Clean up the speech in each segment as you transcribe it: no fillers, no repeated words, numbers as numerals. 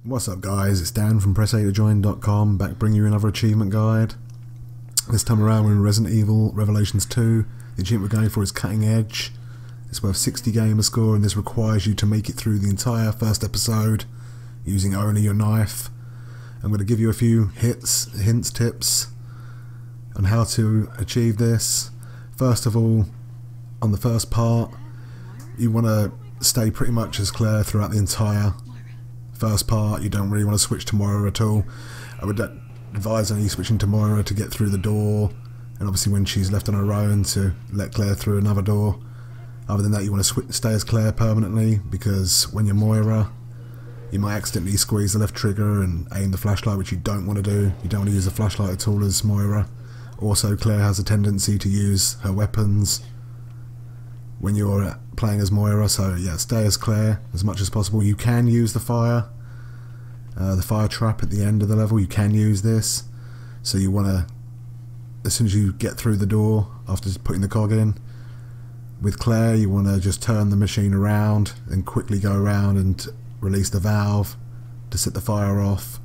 What's up guys, it's Dan from pressa2join.com, back bringing you another achievement guide. This time around we're in Resident Evil Revelations 2. The achievement we're going for is Cutting Edge. It's worth 60 gamer score and this requires you to make it through the entire first episode using only your knife. I'm going to give you a few tips on how to achieve this. First of all, on the first part, you want to stay pretty much as Claire throughout the entire first part. You don't really want to switch to Moira at all. I would advise only switching to Moira to get through the door, and obviously when she's left on her own to let Claire through another door. Other than that, you want to stay as Claire permanently, because when you're Moira you might accidentally squeeze the left trigger and aim the flashlight, which you don't want to do. You don't want to use a flashlight at all as Moira. Also, Claire has a tendency to use her weapons when you're playing as Moira, so yeah, stay as Claire as much as possible. You can use the fire trap at the end of the level. You can use this, so you want to, as soon as you get through the door after putting the cog in, with Claire you want to just turn the machine around and quickly go around and release the valve to set the fire off,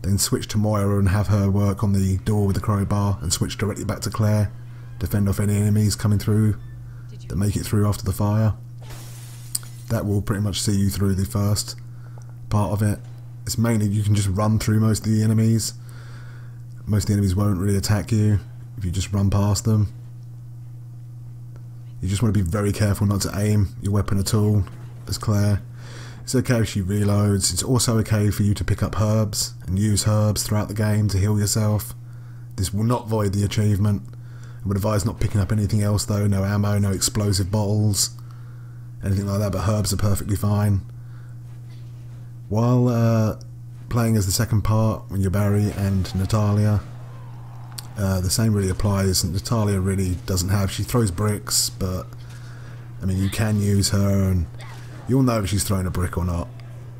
then switch to Moira and have her work on the door with the crowbar and switch directly back to Claire to fend off any enemies coming through that make it through after the fire. That will pretty much see you through the first part of it. It's mainly you can just run through most of the enemies. Most of the enemies won't really attack you if you just run past them. You just want to be very careful not to aim your weapon at all as Claire. It's okay if she reloads. It's also okay for you to pick up herbs and use herbs throughout the game to heal yourself. This will not void the achievement. I would advise not picking up anything else though, no ammo, no explosive bottles, anything like that, but herbs are perfectly fine. While playing as the second part, when you're Barry and Natalia, the same really applies. Natalia really doesn't have, she throws bricks, but I mean you can use her and you'll know if she's throwing a brick or not.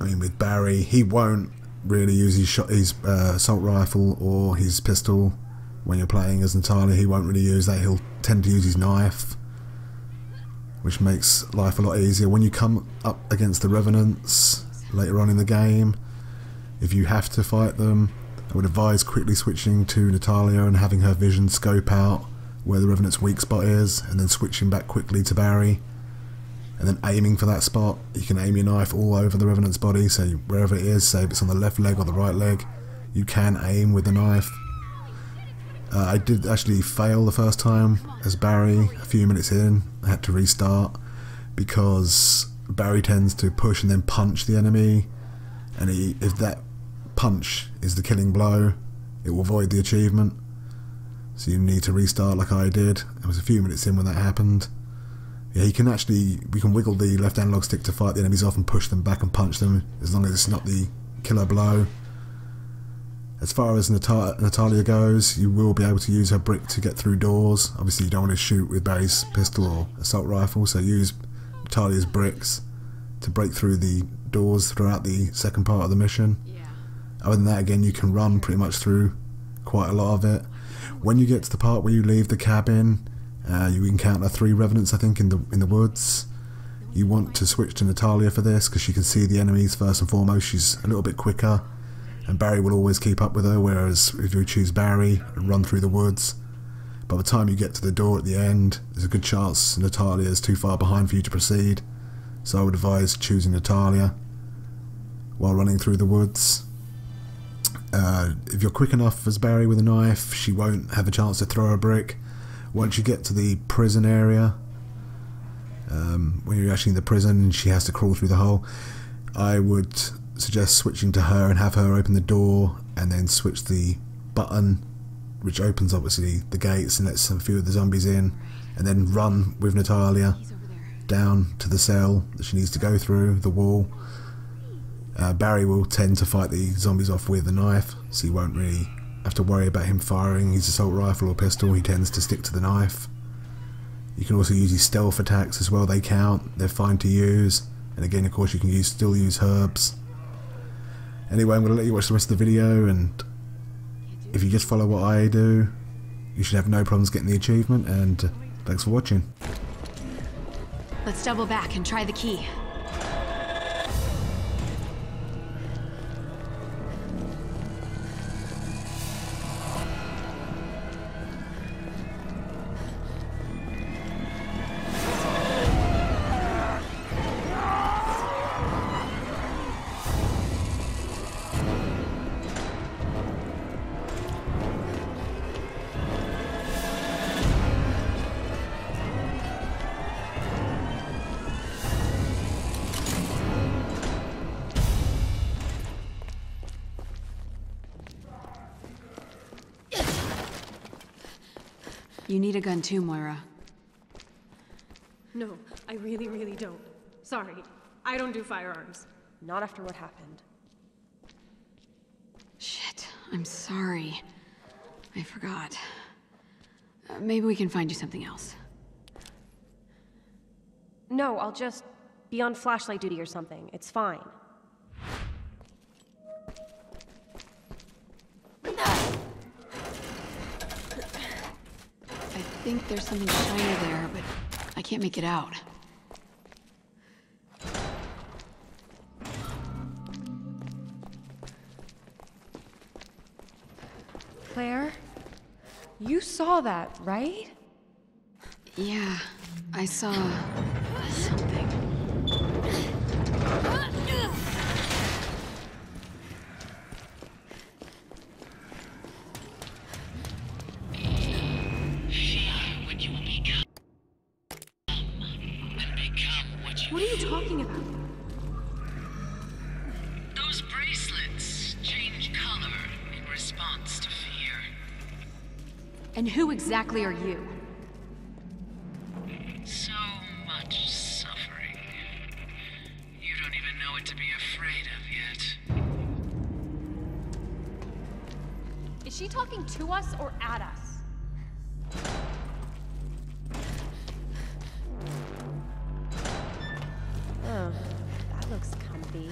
I mean with Barry, he won't really use his assault rifle or his pistol. When you're playing as Natalia, he won't really use that. He'll tend to use his knife, which makes life a lot easier. When you come up against the Revenants later on in the game, if you have to fight them, I would advise quickly switching to Natalia and having her vision scope out where the Revenant's weak spot is, and then switching back quickly to Barry, and then aiming for that spot. You can aim your knife all over the Revenant's body, so wherever it is, say if it's on the left leg or the right leg, you can aim with the knife. I did actually fail the first time as Barry. A few minutes in, I had to restart because Barry tends to push and then punch the enemy, and if that punch is the killing blow, it will void the achievement. So you need to restart like I did. It was a few minutes in when that happened. Yeah, we can wiggle the left analog stick to fight the enemies off and push them back and punch them, as long as it's not the killer blow. As far as Natalia goes, you will be able to use her brick to get through doors. Obviously you don't want to shoot with Barry's pistol or assault rifle, so use Natalia's bricks to break through the doors throughout the second part of the mission. Other than that, again, you can run pretty much through quite a lot of it. When you get to the part where you leave the cabin, you encounter 3 Revenants, I think, in the woods. You want to switch to Natalia for this because she can see the enemies first and foremost. She's a little bit quicker, and Barry will always keep up with her, whereas if you choose Barry and run through the woods, by the time you get to the door at the end, there's a good chance Natalia is too far behind for you to proceed. So I would advise choosing Natalia while running through the woods. If you're quick enough as Barry with a knife, she won't have a chance to throw a brick. Once you get to the prison area, when you're actually in the prison, she has to crawl through the hole. I would suggest switching to her and have her open the door, and then switch the button which opens obviously the gates and lets a few of the zombies in, and then run with Natalia down to the cell that she needs to go through, the wall. Barry will tend to fight the zombies off with a knife, so you won't really have to worry about him firing his assault rifle or pistol. He tends to stick to the knife. You can also use his stealth attacks as well. They count, they're fine to use, and again of course you can still use herbs. Anyway, I'm going to let you watch the rest of the video, and if you just follow what I do, you should have no problems getting the achievement, and thanks for watching. Let's double back and try the key. You need a gun too, Moira. No, I really don't. Sorry, I don't do firearms. Not after what happened. Shit, I'm sorry. I forgot. Maybe we can find you something else. No, I'll just be on flashlight duty or something. It's fine. I think there's something shiny there, but I can't make it out. Claire? You saw that, right? Yeah, I saw something. What are you talking about? Those bracelets change color in response to fear. And who exactly are you? So much suffering. You don't even know what to be afraid of yet. Is she talking to us or at us? Oh, that looks comfy.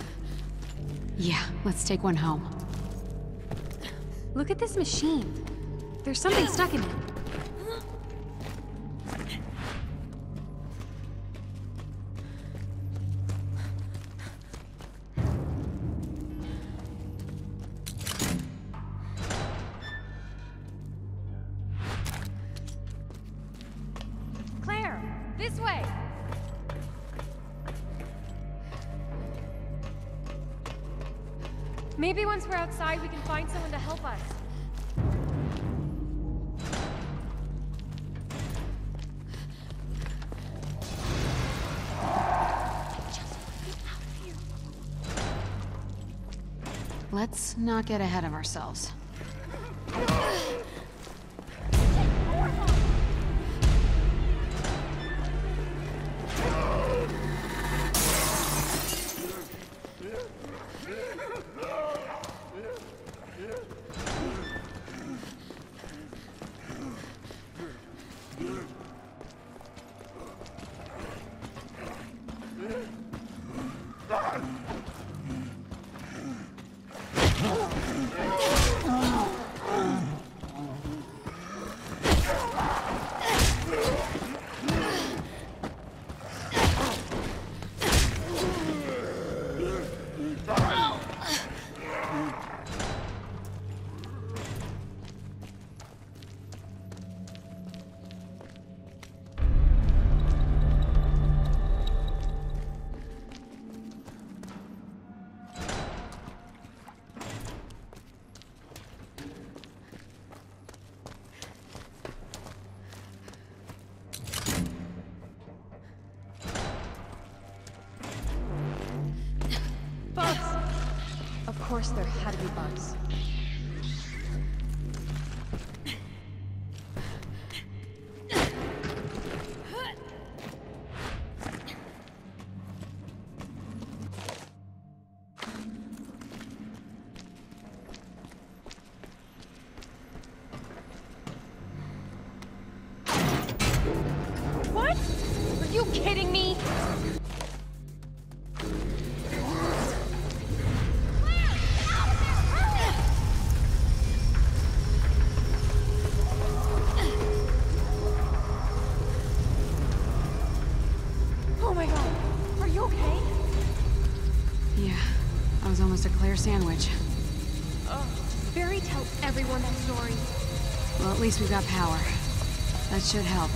Yeah, let's take one home. Look at this machine. There's something stuck in it. Claire, this way! Maybe once we're outside, we can find someone to help us. Let's not get ahead of ourselves. Bugs! Of course there had to be bugs. What? Are you kidding me? Oh my god. Are you okay? Yeah, I was almost a Claire sandwich. Barry tells everyone that story. Well, at least we've got power. That should help.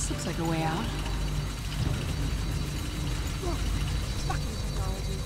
This looks like a way out. Look, fucking technology.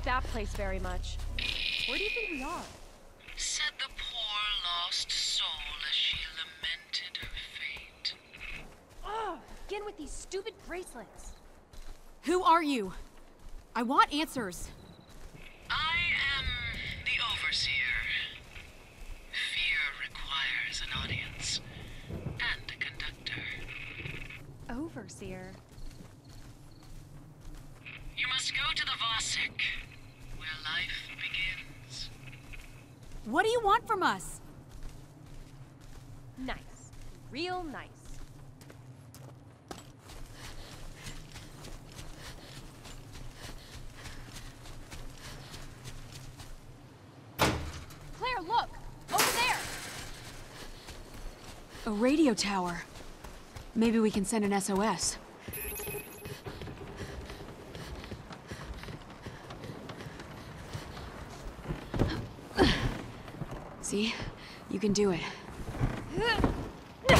That place very much. Where do you think we are? Said the poor lost soul as she lamented her fate. Ugh! Again with these stupid bracelets. Who are you? I want answers. I am the Overseer. Fear requires an audience and a conductor. Overseer. You must go to the Vosik, where life begins. What do you want from us? Nice. Real nice. Claire, look! Over there! A radio tower. Maybe we can send an SOS. See? You can do it. I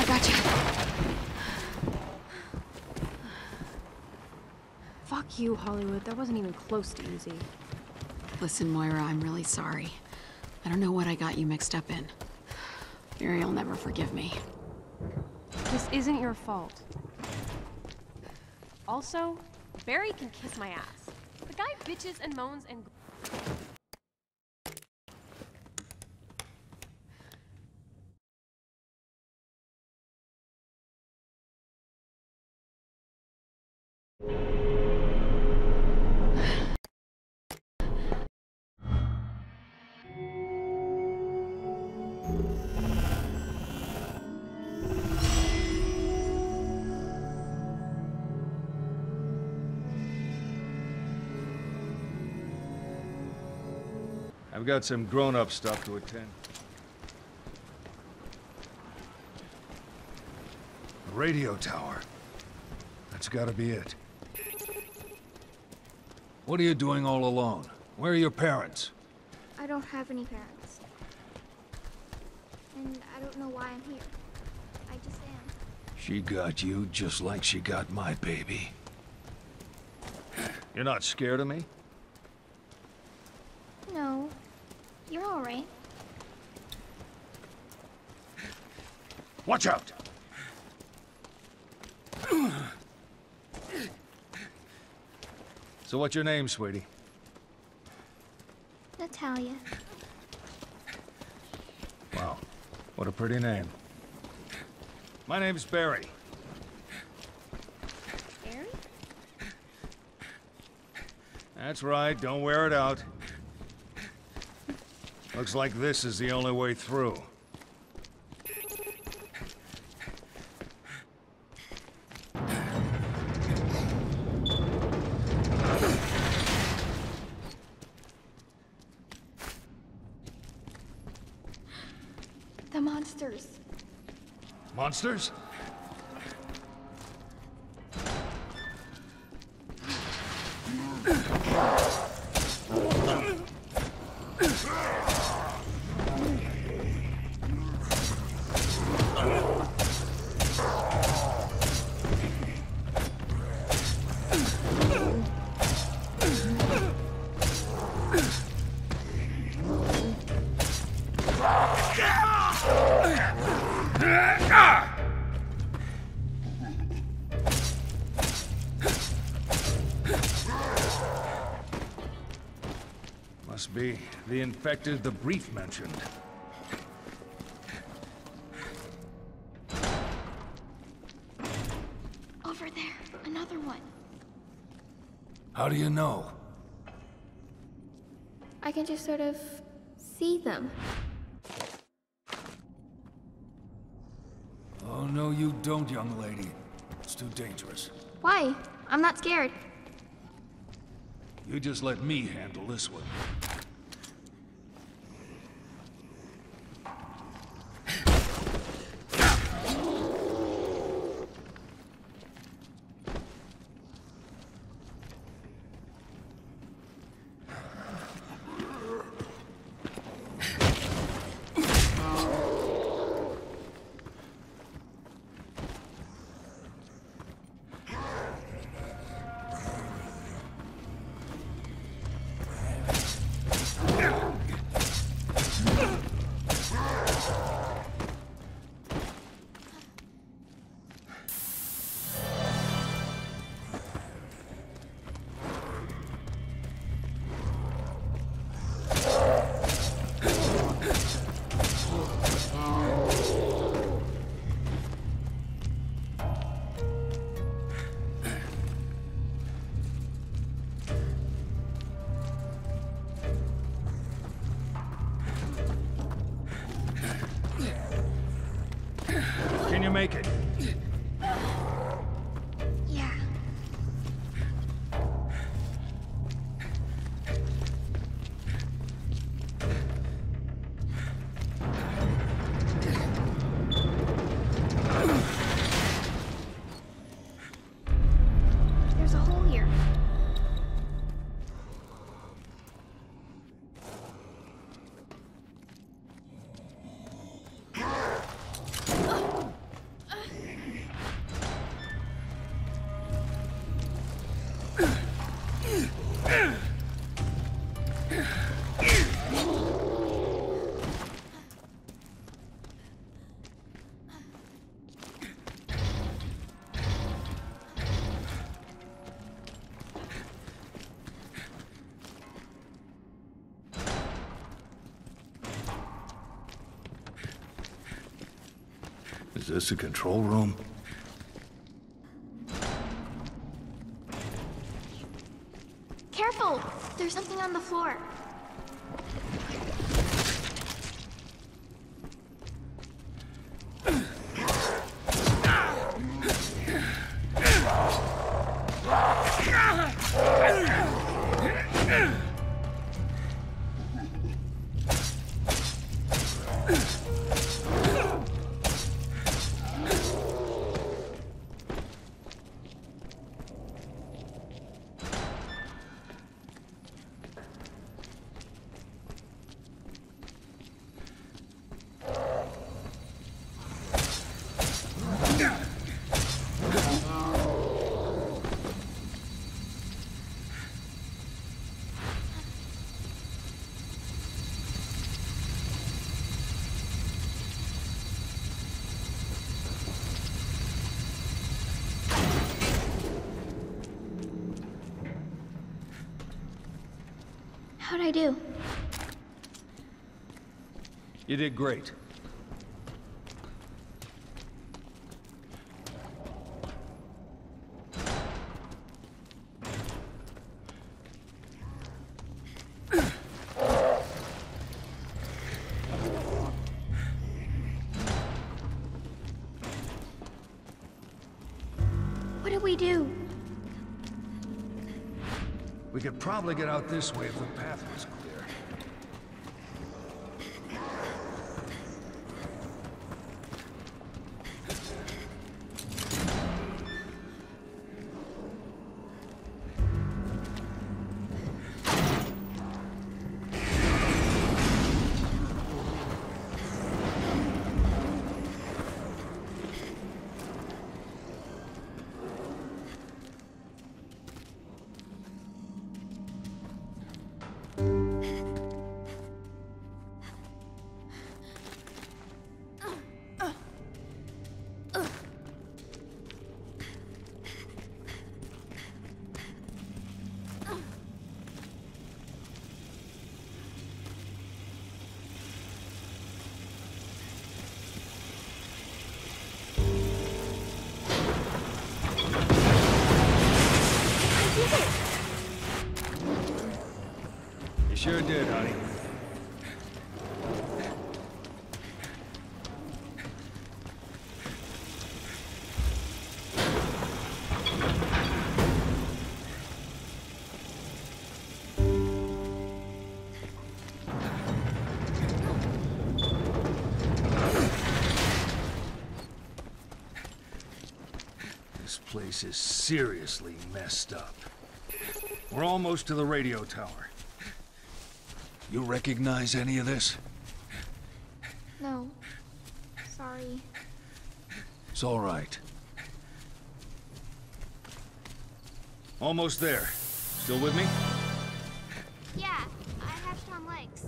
gotcha. Fuck you, Hollywood. That wasn't even close to easy. Listen, Moira, I'm really sorry. I don't know what I got you mixed up in. Barry'll never forgive me. This isn't your fault. Also, Barry can kiss my ass. The guy bitches and moans and... I've got some grown-up stuff to attend. A radio tower. That's gotta be it. What are you doing all alone? Where are your parents? I don't have any parents. And I don't know why I'm here. I just am. She got you just like she got my baby. You're not scared of me? No. You're alright. Watch out! So what's your name, sweetie? Natalia. Wow, what a pretty name. My name's Barry. Barry? That's right, don't wear it out. Looks like this is the only way through. Monsters? Must be the infected the brief mentioned. Over there, another one. How do you know? I can just sort of see them. Oh, no, you don't, young lady. It's too dangerous. Why? I'm not scared. You just let me handle this one. Can you make it? Yeah. There's a hole here. Is this a control room? Careful! There's something on the floor. How'd I do? You did great. What do we do? We could probably get out this way if the path was clear. sure did, honey. This place is seriously messed up. We're almost to the radio tower. You recognize any of this? No. Sorry. It's all right. Almost there. Still with me? Yeah, I have strong legs.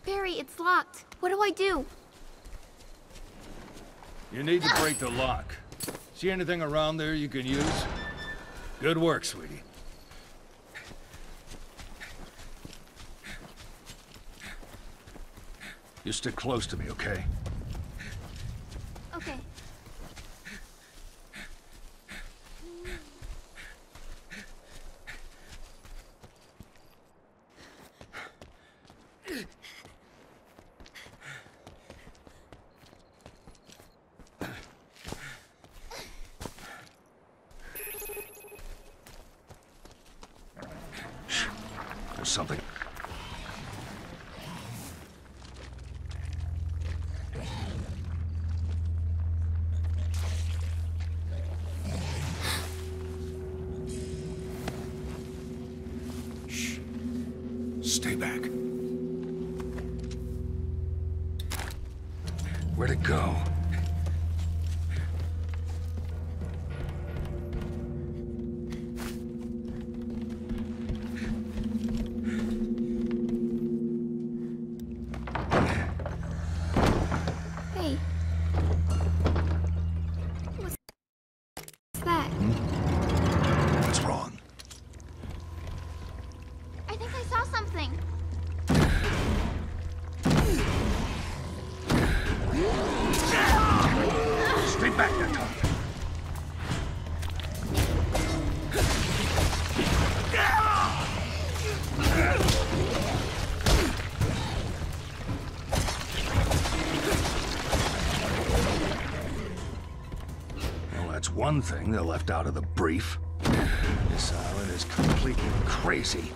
Barry, it's locked. What do I do? You need to break the lock. See anything around there you can use? Good work, sweetie. You stick close to me, okay? Okay. There's something. Shh. Stay back. Where'd it go? Hey. What's that? What's wrong? I think I saw something. Stay back, Natalia. Well, that's one thing they left out of the brief. This island is completely crazy.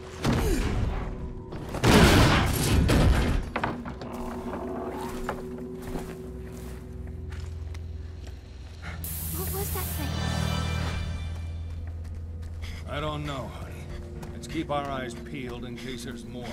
What was that thing? I don't know, honey. Let's keep our eyes peeled in case there's more.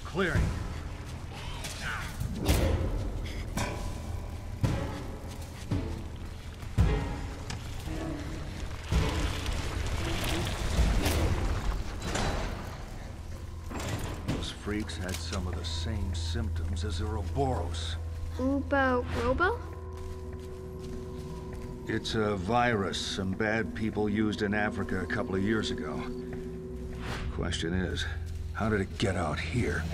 Clearing. Those freaks had some of the same symptoms as the Ouroboros. Ubo Robo? It's a virus some bad people used in Africa a couple of years ago. Question is, how did it get out here?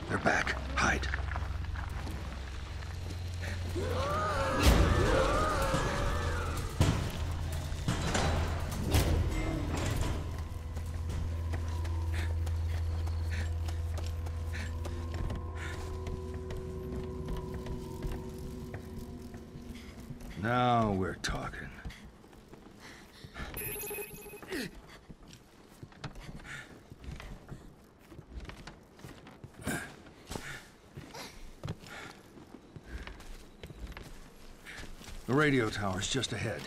They're back. Hide. Now we're talking. The radio tower's just ahead.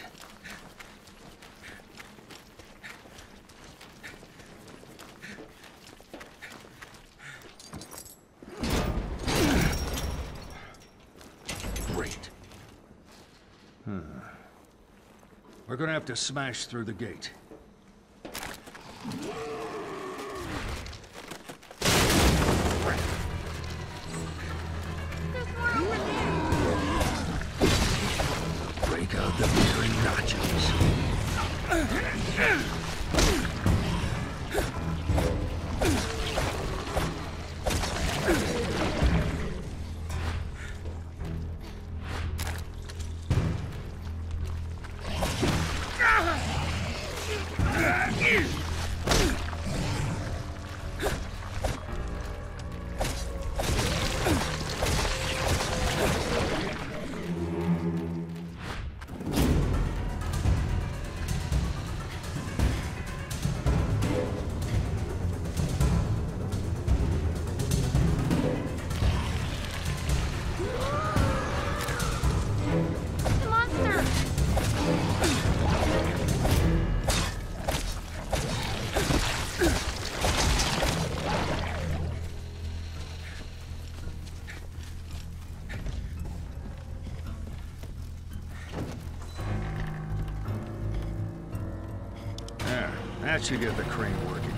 Great. We're gonna have to smash through the gate. Break out the beer and nachos. The monster! There, that should get the crane working.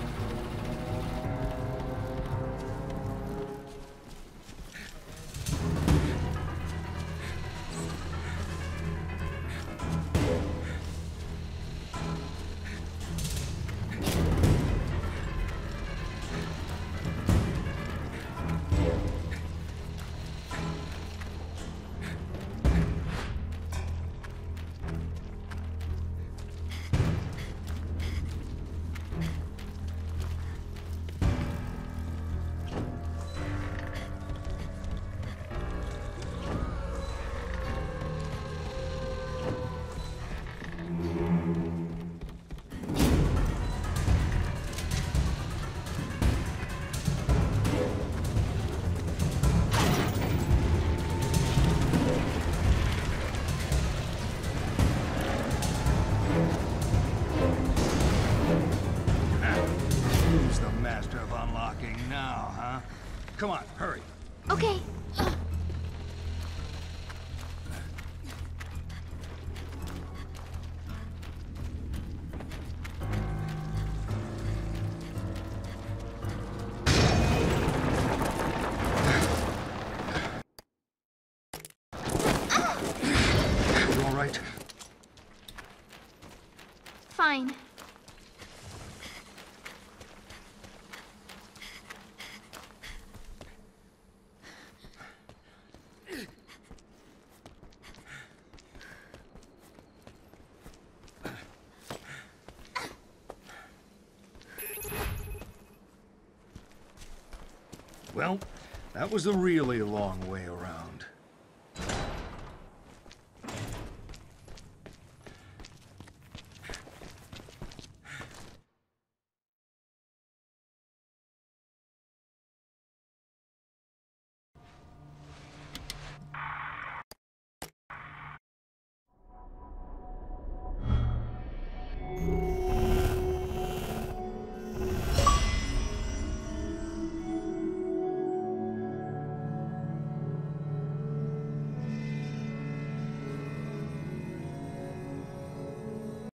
Who's the master of unlocking now, huh? Come on, hurry. Okay. You all right? Fine. Well, that was a really long way around.